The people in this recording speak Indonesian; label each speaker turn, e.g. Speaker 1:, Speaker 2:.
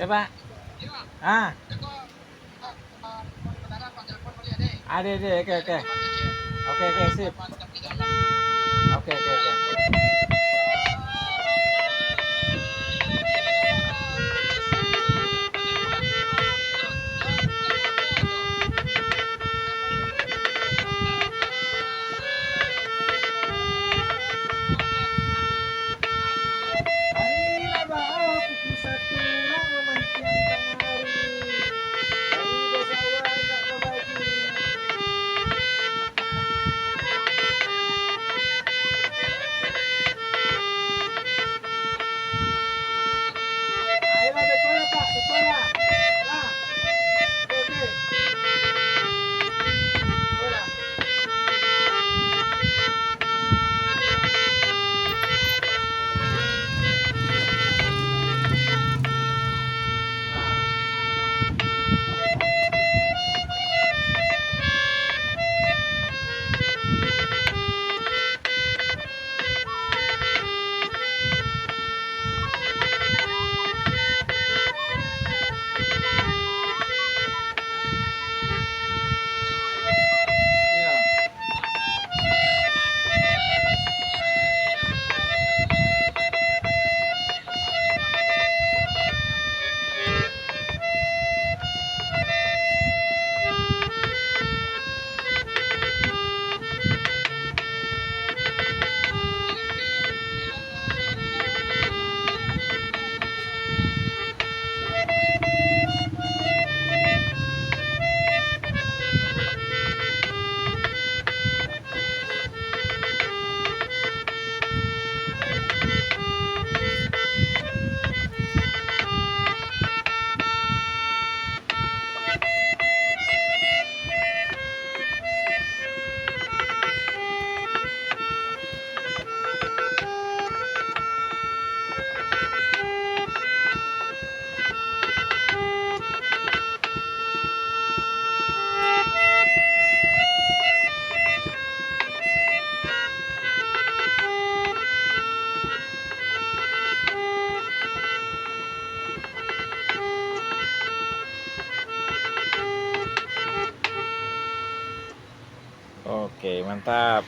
Speaker 1: Pak. Ah, ada, oke, oke. Oke, oke, sip. Oke, oke, oke. Marilah bawa buku satu nama mancing tangari. Dari desa waga ke baju. Ayolah bekola Pak, bekola. Nah, oke, oke. Bekola. Iya. Oke, mantap.